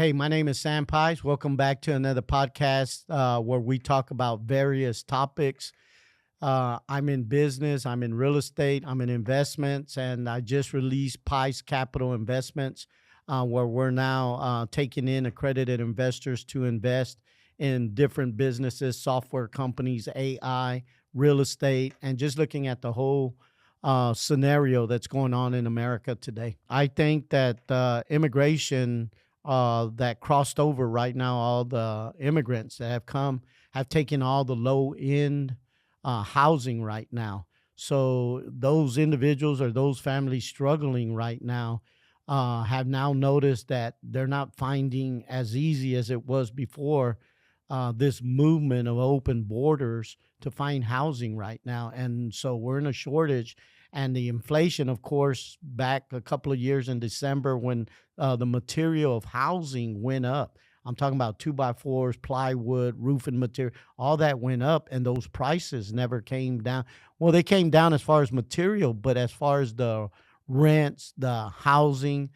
Hey, my name is Sam Pies. Welcome back to another podcast where we talk about various topics. I'm in business, I'm in real estate, I'm in investments, and I just released Pies Capital Investments, where we're now taking in accredited investors to invest in different businesses, software companies, AI, real estate, and just looking at the whole scenario that's going on in America today. I think that immigration that crossed over right now, all the immigrants that have come have taken all the low end housing right now. So those individuals or those families struggling right now have now noticed that they're not finding as easy as it was before this movement of open borders to find housing right now. And so we're in a shortage. And the inflation, of course, back a couple of years in December when the material of housing went up. I'm talking about two by fours, plywood, roofing material, all that went up, and those prices never came down. Well, they came down as far as material, but as far as the rents, the housing,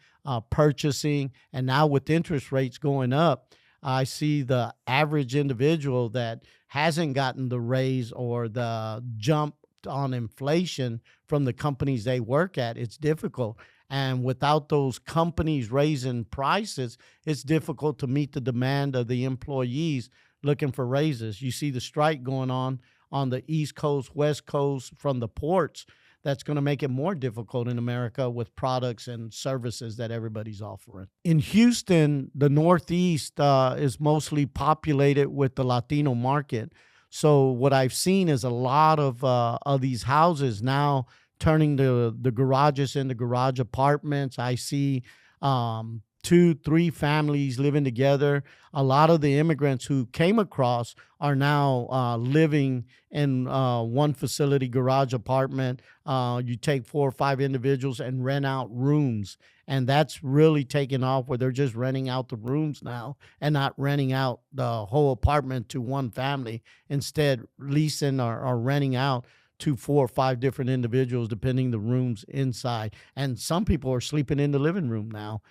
purchasing, and now with interest rates going up, I see the average individual that hasn't gotten the raise or the jump on inflation from the companies they work at. It's difficult. And without those companies raising prices, it's difficult to meet the demand of the employees looking for raises. You see the strike going on the East Coast, West Coast, from the ports. That's going to make it more difficult in America with products and services that everybody's offering. In Houston, the Northeast is mostly populated with the Latino market. So what I've seen is a lot of these houses now turning the garages into garage apartments. I see 2, 3 families living together. A lot of the immigrants who came across are now living in one facility garage apartment. You take 4 or 5 individuals and rent out rooms. And that's really taken off where they're just renting out the rooms now and not renting out the whole apartment to one family. Instead, leasing or renting out to 4 or 5 different individuals, depending the rooms inside. And some people are sleeping in the living room now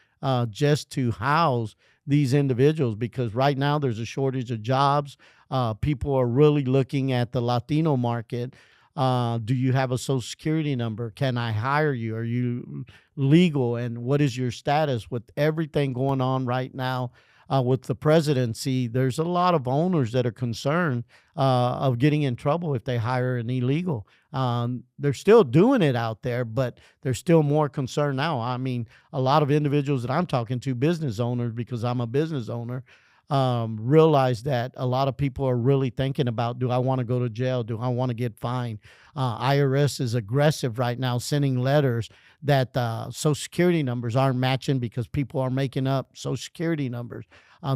just to house these individuals because right now there's a shortage of jobs. People are really looking at the Latino market. Do you have a social security number? Can I hire you? Are you legal? And what is your status with everything going on right now with the presidency? There's a lot of owners that are concerned of getting in trouble if they hire an illegal. They're still doing it out there, but they're still more concerned now. I mean, a lot of individuals that I'm talking to, business owners, because I'm a business owner, realize that a lot of people are really thinking about, do I want to go to jail? Do I want to get fined? IRS is aggressive right now, sending letters that Social Security numbers aren't matching because people are making up Social Security numbers.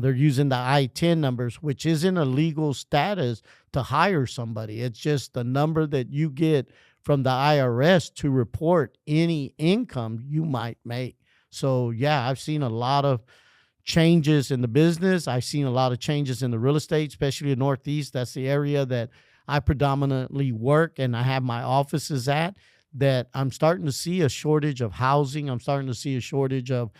They're using the I-10 numbers, which isn't a legal status to hire somebody. It's just the number that you get from the IRS to report any income you might make. So, yeah, I've seen a lot of changes in the business. I've seen a lot of changes in the real estate, especially the Northeast. That's the area that I predominantly work and I have my offices at, that I'm starting to see a shortage of housing. I'm starting to see a shortage of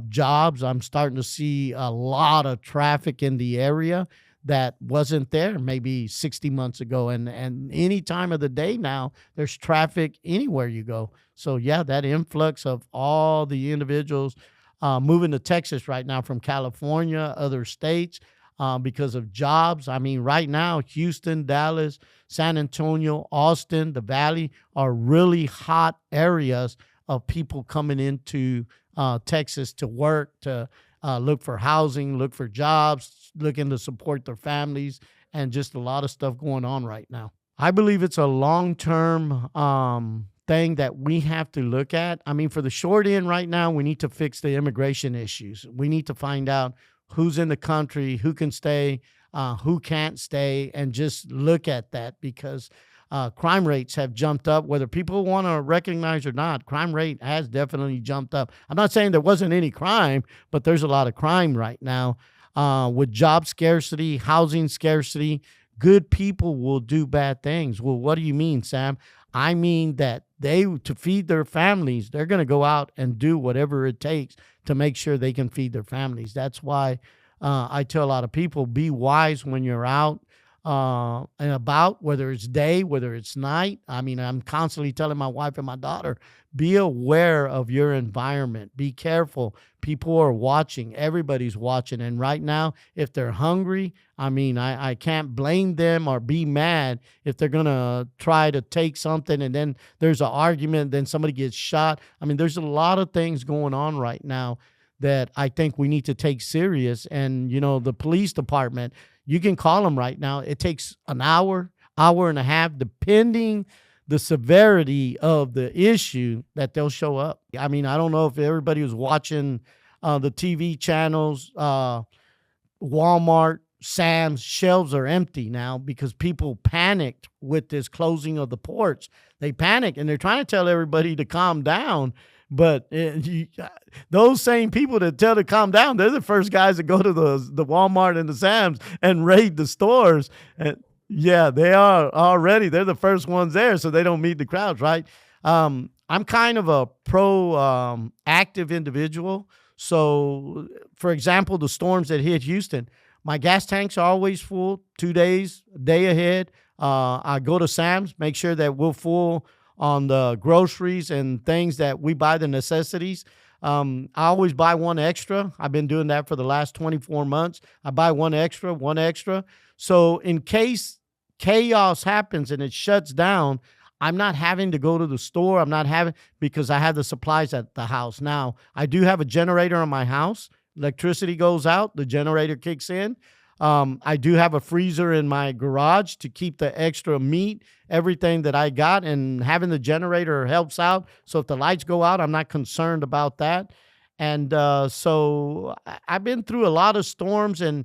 jobs. I'm starting to see a lot of traffic in the area that wasn't there maybe 60 months ago. And any time of the day now, there's traffic anywhere you go. So, yeah, that influx of all the individuals moving to Texas right now from California, other states, because of jobs. I mean, right now, Houston, Dallas, San Antonio, Austin, the Valley are really hot areas of people coming into Texas to work, to look for housing, look for jobs, looking to support their families, and just a lot of stuff going on right now. I believe it's a long-term thing that we have to look at. I mean, for the short end right now, we need to fix the immigration issues. We need to find out who's in the country, who can stay, who can't stay, and just look at that because crime rates have jumped up. Whether people want to recognize or not, crime rate has definitely jumped up. I'm not saying there wasn't any crime, but there's a lot of crime right now. With job scarcity, housing scarcity, good people will do bad things. Well, what do you mean, Sam? I mean that to feed their families, they're going to go out and do whatever it takes to make sure they can feed their families. That's why I tell a lot of people, be wise when you're out and about, whether it's day, whether it's night. I mean, I'm constantly telling my wife and my daughter, be aware of your environment. Be careful. People are watching. Everybody's watching. And right now, if they're hungry, I mean, I can't blame them or be mad if they're going to try to take something and then there's an argument, then somebody gets shot. I mean, there's a lot of things going on right now that I think we need to take serious. And, you know, the police department, you can call them right now. It takes an hour, hour and a half, depending the severity of the issue, that they'll show up. I mean, I don't know if everybody was watching the TV channels. Walmart, Sam's shelves are empty now because people panicked with this closing of the ports. They panicked and they're trying to tell everybody to calm down. But those same people that tell to calm down, they're the first guys that go to the Walmart and the Sam's and raid the stores. And yeah, they are already. They're the first ones there, so they don't meet the crowds, right? I'm kind of a active individual. So, for example, the storms that hit Houston, my gas tanks are always full 2 days, a day ahead. I go to Sam's, make sure that we're full on the groceries and things that we buy, the necessities. I always buy one extra. I've been doing that for the last 24 months. I buy one extra. So in case chaos happens and it shuts down, I'm not having to go to the store. Because I have the supplies at the house. Now, I do have a generator in my house. Electricity goes out, the generator kicks in. I do have a freezer in my garage to keep the extra meat, everything that I got, and having the generator helps out. So if the lights go out, I'm not concerned about that. And so I've been through a lot of storms and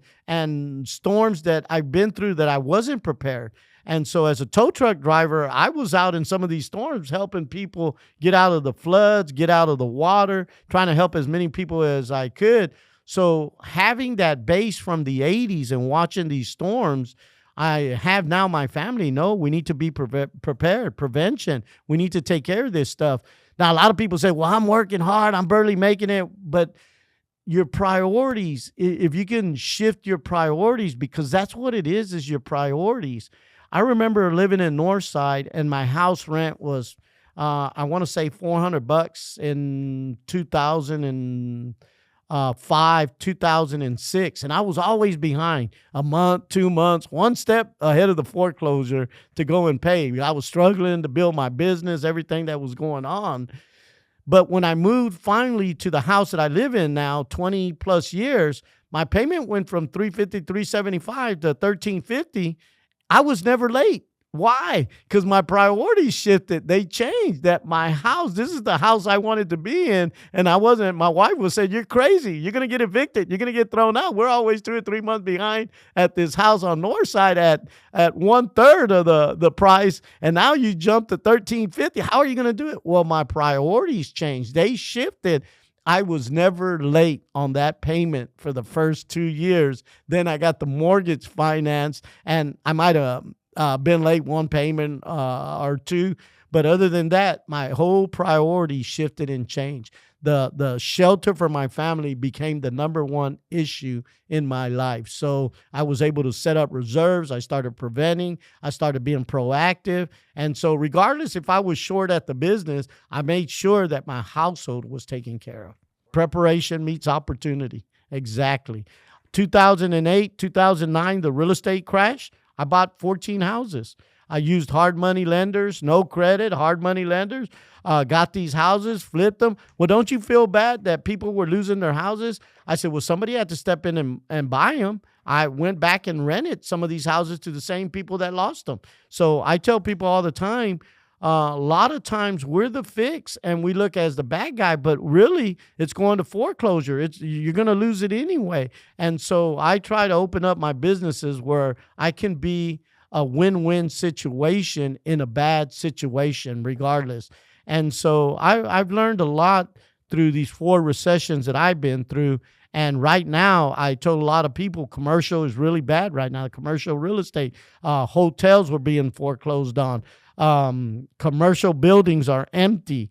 storms that I've been through that I wasn't prepared. And so as a tow truck driver, I was out in some of these storms helping people get out of the floods, get out of the water, trying to help as many people as I could. So having that base from the 80s and watching these storms, I have now my family know we need to be prepared, prevention. We need to take care of this stuff. Now, a lot of people say, well, I'm working hard, I'm barely making it. But your priorities, if you can shift your priorities, because that's what it is your priorities. I remember living in Northside and my house rent was, I want to say $400 in 2005, 2006. And I was always behind a month, 2 months, one step ahead of the foreclosure to go and pay. I was struggling to build my business, everything that was going on. But when I moved finally to the house that I live in now, 20 plus years, my payment went from $350, $375 to $1,350. I was never late. Why? Because my priorities shifted. They changed. That my house, this is the house I wanted to be in. And I wasn't, my wife was saying, you're crazy. You're going to get evicted. You're going to get thrown out. We're always 2 or 3 months behind at this house on Northside at 1/3 of the price. And now you jump to $1,350. How are you going to do it? Well, my priorities changed. They shifted. I was never late on that payment for the first 2 years. Then I got the mortgage financed, and I might have been late one payment or two. But other than that, my whole priority shifted and changed. The shelter for my family became the number one issue in my life. So I was able to set up reserves. I started preventing. I started being proactive. And so regardless if I was short at the business, I made sure that my household was taken care of. Preparation meets opportunity. Exactly. 2008, 2009, the real estate crash, I bought 14 houses. I used hard money lenders, no credit, hard money lenders, got these houses, flipped them. Well, don't you feel bad that people were losing their houses? I said, well, somebody had to step in and buy them. I went back and rented some of these houses to the same people that lost them. So I tell people all the time, a lot of times we're the fix and we look as the bad guy, but really it's going to foreclosure. You're going to lose it anyway. And so I try to open up my businesses where I can be a win-win situation in a bad situation regardless. And so I've learned a lot through these 4 recessions that I've been through. And right now, I told a lot of people, commercial is really bad right now. Commercial real estate, hotels were being foreclosed on. Commercial buildings are empty.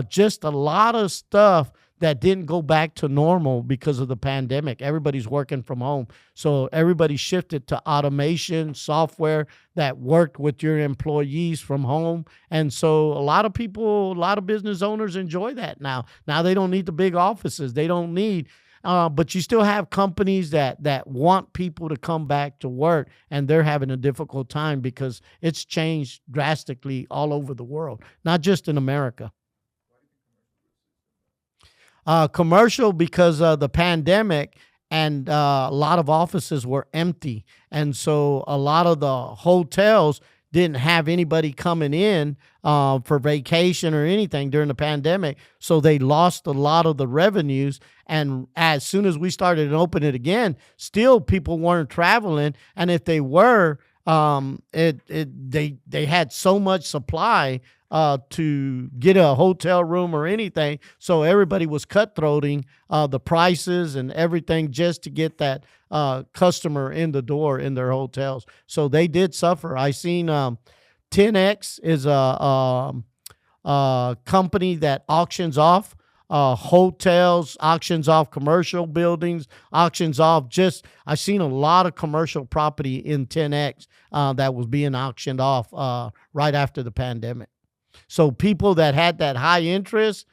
Just a lot of stuff that didn't go back to normal because of the pandemic. Everybody's working from home. So everybody shifted to automation software that worked with your employees from home. And so a lot of people, a lot of business owners enjoy that now. Now they don't need the big offices. They don't need but you still have companies that want people to come back to work, and they're having a difficult time because it's changed drastically all over the world, not just in America. Commercial, because of the pandemic, and a lot of offices were empty, and so a lot of the hotels didn't have anybody coming in for vacation or anything during the pandemic, so they lost a lot of the revenues. And as soon as we started to open it again, still people weren't traveling, and if they were, they had so much supply to get a hotel room or anything. So everybody was cutthroating the prices and everything just to get that customer in the door in their hotels. So they did suffer. I seen 10X is a company that auctions off hotels, auctions off commercial buildings, auctions off I've seen a lot of commercial property in 10X that was being auctioned off right after the pandemic. So people that had that high interest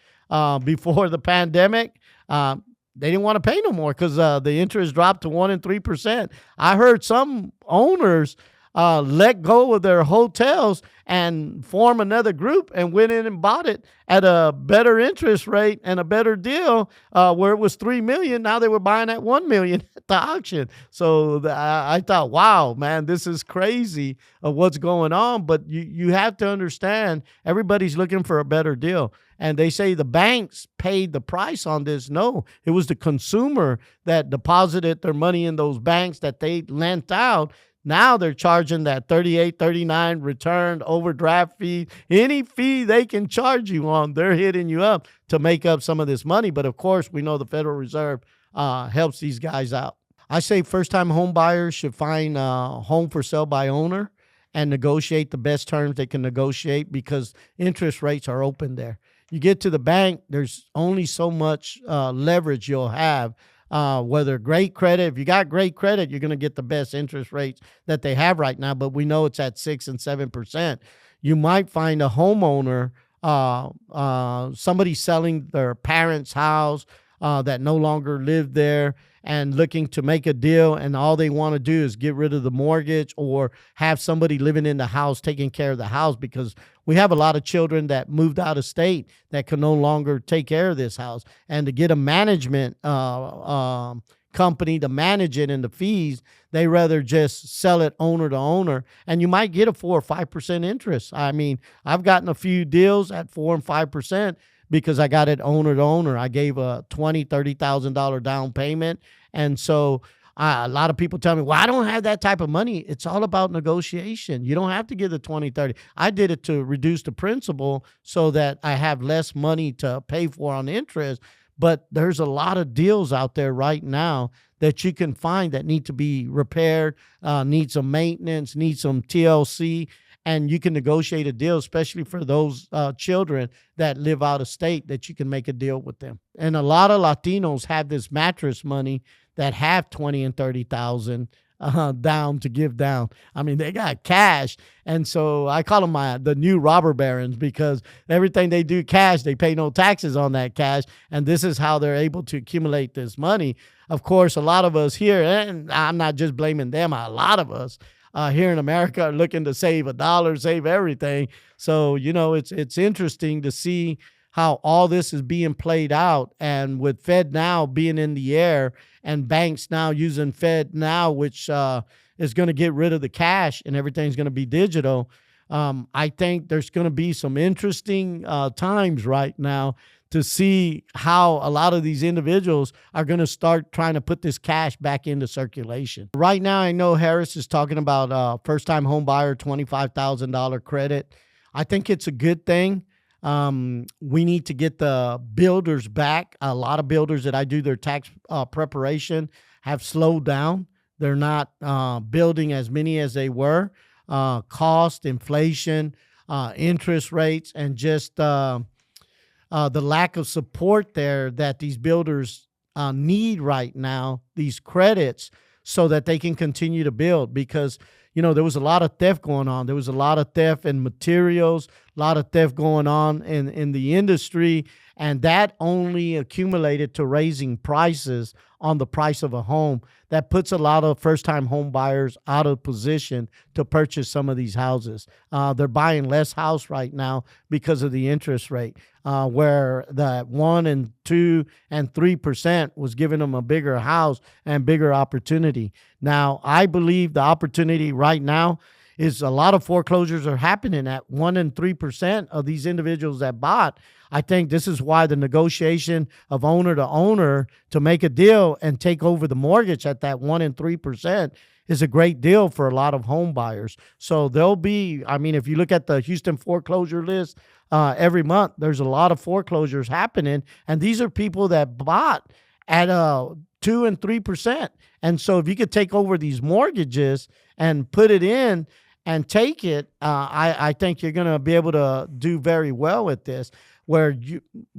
before the pandemic, they didn't want to pay no more because the interest dropped to 1% and 3%. I heard some owners let go of their hotels and form another group and went in and bought it at a better interest rate and a better deal where it was $3 million. Now they were buying at $1 million at the auction. So I thought, wow, man, this is crazy of what's going on. But you have to understand, everybody's looking for a better deal. And they say the banks paid the price on this. No, it was the consumer that deposited their money in those banks that they lent out. Now they're charging that 38, 39 returned overdraft fee. Any fee they can charge you on, they're hitting you up to make up some of this money. But of course, we know the Federal Reserve helps these guys out. I say first-time home buyers should find a home for sale by owner and negotiate the best terms they can negotiate, because interest rates are open there. You get to the bank, there's only so much leverage you'll have. Whether great credit, if you got great credit, you're going to get the best interest rates that they have right now, but we know it's at 6% and 7%. You might find a homeowner, somebody selling their parents' house that no longer live there and looking to make a deal, and all they want to do is get rid of the mortgage or have somebody living in the house taking care of the house, because we have a lot of children that moved out of state that can no longer take care of this house. And to get a management company to manage it and the fees, they rather just sell it owner to owner, and you might get a 4 or 5% interest. I mean, I've gotten a few deals at 4 and 5% because I got it owner to owner. I gave a $20,000, $30,000 down payment. And so a lot of people tell me, well, I don't have that type of money. It's all about negotiation. You don't have to give the 20, 30. I did it to reduce the principal so that I have less money to pay for on interest. But there's a lot of deals out there right now that you can find that need to be repaired, need some maintenance, need some TLC, and you can negotiate a deal, especially for those children that live out of state, that you can make a deal with them. And a lot of Latinos have this mattress money that have 20 and 30,000 down to give down. I mean, they got cash. And so I call them the new robber barons, because everything they do cash, they pay no taxes on that cash. And this is how they're able to accumulate this money. Of course, a lot of us here, and I'm not just blaming them, a lot of us here in America are looking to save a dollar, save everything. So, you know, it's interesting to see how all this is being played out. And with FedNow being in the air and banks now using FedNow, which is going to get rid of the cash and everything's going to be digital, I think there's going to be some interesting times right now to see how a lot of these individuals are going to start trying to put this cash back into circulation. Right now, I know Harris is talking about first-time home buyer, $25,000 credit. I think it's a good thing. We need to get the builders back. A lot of builders that I do their tax preparation have slowed down. They're not building as many as they were. Cost, inflation, interest rates, and just the lack of support there that these builders need right now, these credits, so that they can continue to build. Because, there was a lot of theft going on. There was a lot of theft in materials, a lot of theft going on in the industry, and that only accumulated to raising prices on the price of a home. That puts a lot of first-time home buyers out of position to purchase some of these houses. They're buying less house right now because of the interest rate, where the 1 and 2 and 3% was giving them a bigger house and bigger opportunity. Now, I believe the opportunity right now is a lot of foreclosures are happening at 1 and 3% of these individuals that bought. I think this is why the negotiation of owner to owner to make a deal and take over the mortgage at that 1 and 3% is a great deal for a lot of home buyers. So there'll be, if you look at the Houston foreclosure list, every month there's a lot of foreclosures happening, and these are people that bought at 2 and 3%. And so if you could take over these mortgages and put it in and take it, I think you're going to be able to do very well with this, where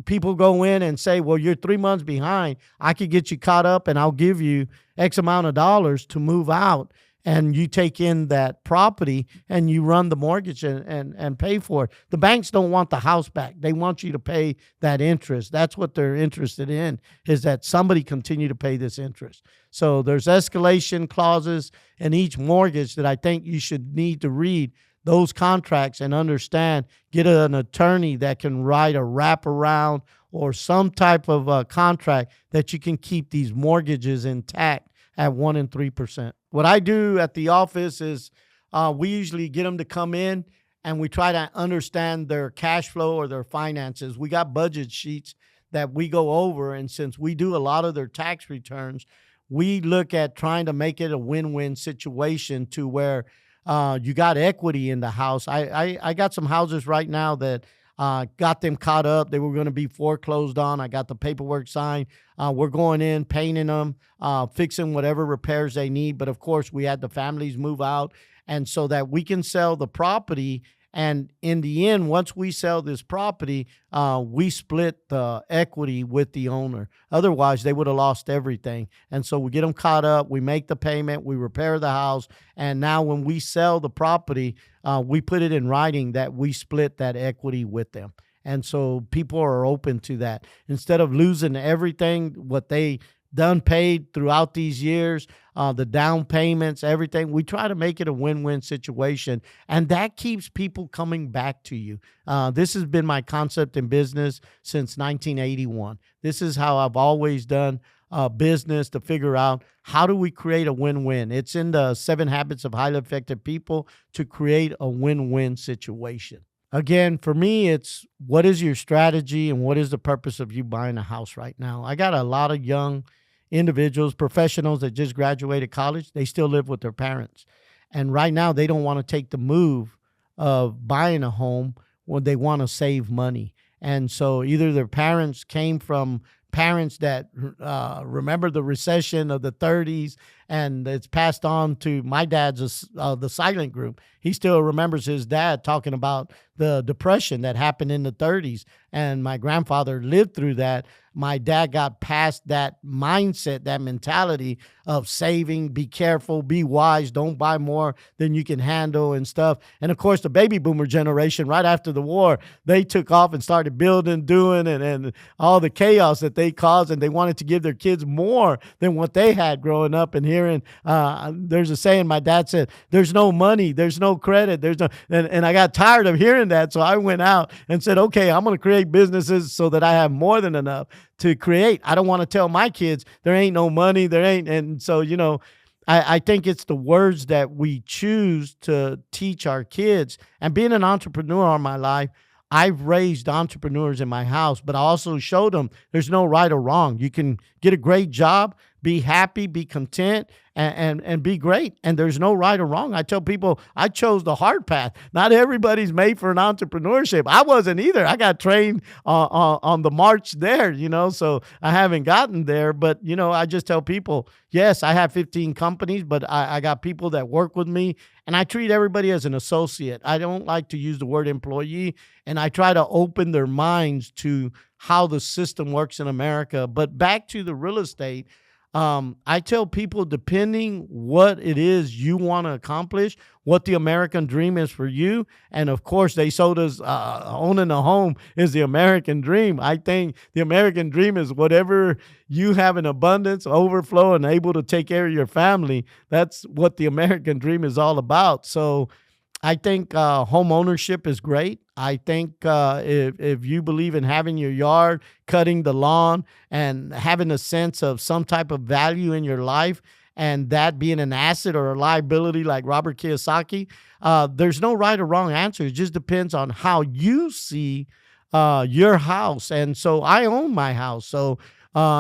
people go in and say, well, you're 3 months behind. I could get you caught up, and I'll give you X amount of dollars to move out, and you take in that property and you run the mortgage and pay for it. The banks don't want the house back. They want you to pay that interest. That's what they're interested in, is that somebody continue to pay this interest. So there's escalation clauses in each mortgage that I think you should need to read those contracts and understand. Get an attorney that can write a wraparound or some type of contract that you can keep these mortgages intact at 1 and 3%. What I do at the office is we usually get them to come in and we try to understand their cash flow or their finances. We got budget sheets that we go over, and since we do a lot of their tax returns, we look at trying to make it a win-win situation to where you got equity in the house. I got some houses right now that got them caught up. They were going to be foreclosed on. I got the paperwork signed. We're going in, painting them, fixing whatever repairs they need. But of course, we had the families move out, and so that we can sell the property. And in the end, once we sell this property, we split the equity with the owner. Otherwise, they would have lost everything. And so we get them caught up. We make the payment. We repair the house. And now when we sell the property, we put it in writing that we split that equity with them. And so people are open to that. Instead of losing everything, what they done paid throughout these years, the down payments, everything, we try to make it a win-win situation. And that keeps people coming back to you. This has been my concept in business since 1981. This is how I've always done business, to figure out how do we create a win-win. It's in the 7 Habits of Highly Effective People to create a win-win situation. Again, for me, it's what is your strategy and what is the purpose of you buying a house right now? I got a lot of young individuals, professionals that just graduated college. They still live with their parents. And right now, they don't want to take the move of buying a home when they want to save money. And so either their parents came from parents that remember the recession of the 30s, and it's passed on to my dad's the silent group. He still remembers his dad talking about the depression that happened in the 30s, and my grandfather lived through that. My dad got past that mindset, that mentality of saving, be careful, be wise, don't buy more than you can handle and stuff. And of course, the baby boomer generation, right after the war, they took off and started building, doing, and all the chaos that they caused, and they wanted to give their kids more than what they had growing up. And hearing, there's a saying my dad said, there's no money, there's no credit, there's no, and I got tired of hearing that. So I went out and said, okay, I'm going to create businesses so that I have more than enough to create. I don't want to tell my kids there ain't no money, there ain't. And so, I think it's the words that we choose to teach our kids. And being an entrepreneur all my life, I've raised entrepreneurs in my house, but I also showed them there's no right or wrong. You can get a great job, be happy, be content, and be great. And there's no right or wrong. I tell people I chose the hard path. Not everybody's made for an entrepreneurship. I wasn't either. I got trained on the march there, so I haven't gotten there. But, I just tell people, yes, I have 15 companies, but I got people that work with me, and I treat everybody as an associate. I don't like to use the word employee, and I try to open their minds to how the system works in America. But back to the real estate, I tell people, depending what it is you want to accomplish, what the American dream is for you, and of course they sold us owning a home is the American dream. I think the American dream is whatever you have in abundance, overflow, and able to take care of your family. That's what the American dream is all about. So I think home ownership is great. I think if you believe in having your yard, cutting the lawn, and having a sense of some type of value in your life, and that being an asset or a liability like Robert Kiyosaki, there's no right or wrong answer. It just depends on how you see your house. And so I own my house. So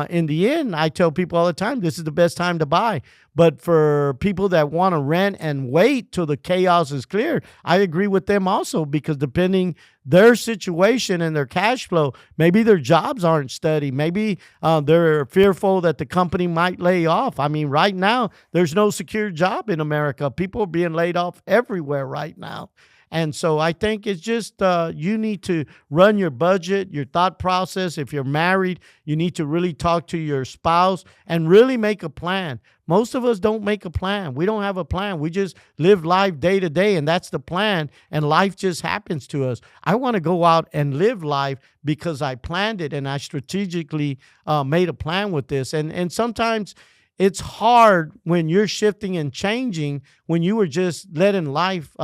in the end, I tell people all the time, this is the best time to buy. But for people that want to rent and wait till the chaos is clear, I agree with them also, because depending their situation and their cash flow, maybe their jobs aren't steady. Maybe they're fearful that the company might lay off. I mean, right now, there's no secure job in America. People are being laid off everywhere right now. And so I think it's just you need to run your budget, your thought process. If you're married, you need to really talk to your spouse and really make a plan. Most of us don't make a plan. We don't have a plan. We just live life day to day, and that's the plan, and life just happens to us. I want to go out and live life because I planned it, and I strategically made a plan with this. And sometimes it's hard when you're shifting and changing when you were just letting life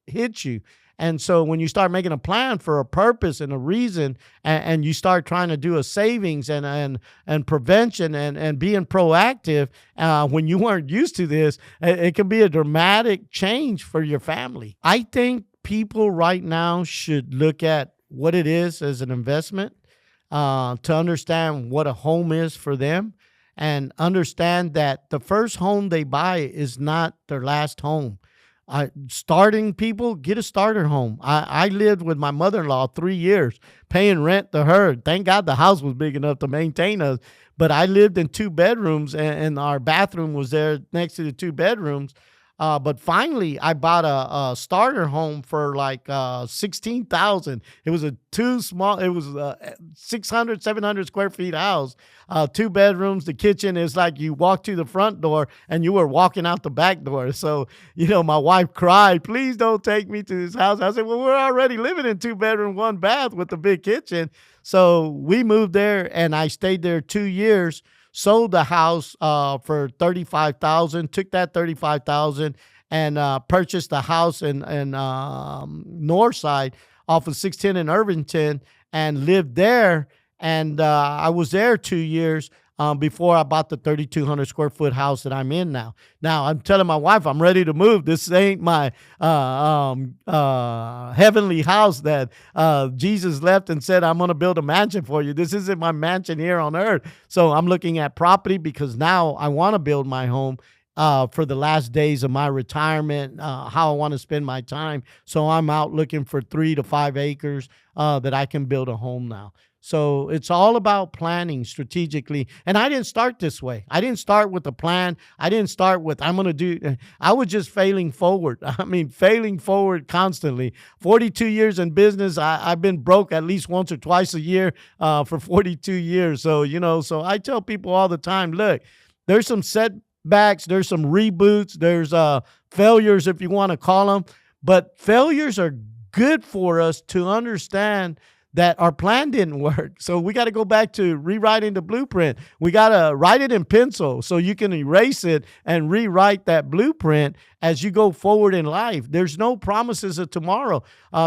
hit you. And so when you start making a plan for a purpose and a reason, and you start trying to do a savings and prevention and being proactive when you weren't used to this, it can be a dramatic change for your family. I think people right now should look at what it is as an investment to understand what a home is for them, and understand that the first home they buy is not their last home. Starting people, get a starter home. I lived with my mother-in-law 3 years, paying rent to her. Thank God the house was big enough to maintain us. But I lived in 2 bedrooms, and our bathroom was there next to the 2 bedrooms. But finally, I bought a starter home for like $16,000. It was a 600, 700 square feet house, 2 bedrooms. The kitchen is like you walk to the front door and you were walking out the back door. So, my wife cried, please don't take me to this house. I said, well, we're already living in 2 bedroom, 1 bath with a big kitchen. So we moved there, and I stayed there 2 years. Sold the house for $35,000. Took that $35,000 and purchased a house in Northside off of 610 in Irvington, and lived there. And I was there 2 years before I bought the 3,200 square foot house that I'm in now. Now I'm telling my wife I'm ready to move. This ain't my heavenly house that Jesus left and said, I'm going to build a mansion for you. This isn't my mansion here on earth. So I'm looking at property because now I want to build my home for the last days of my retirement, how I want to spend my time. So I'm out looking for 3 to 5 acres that I can build a home now. So it's all about planning strategically. And I didn't start this way. I didn't start with a plan. I didn't start with, I'm going to do, I was just failing forward. Failing forward constantly. 42 years in business. I've been broke at least once or twice a year for 42 years. So, so I tell people all the time, look, there's some setbacks, there's some reboots, there's failures, if you want to call them. But failures are good for us to understand that our plan didn't work. So we got to go back to rewriting the blueprint. We got to write it in pencil so you can erase it and rewrite that blueprint as you go forward in life. There's no promises of tomorrow.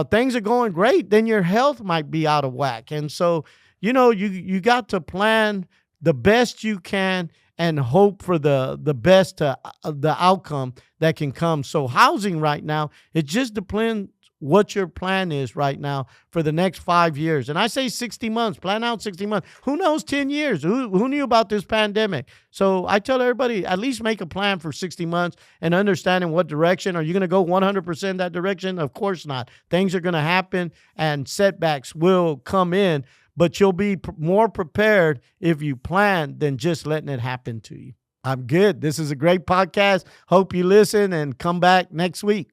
Things are going great, then your health might be out of whack. And so, you got to plan the best you can and hope for the best the outcome that can come. So housing right now, it just depends what your plan is right now for the next 5 years. And I say 60 months, plan out 60 months. Who knows 10 years? Who knew about this pandemic? So I tell everybody, at least make a plan for 60 months and understanding what direction. Are you going to go 100% that direction? Of course not. Things are going to happen and setbacks will come in, but you'll be more prepared if you plan than just letting it happen to you. I'm good. This is a great podcast. Hope you listen and come back next week.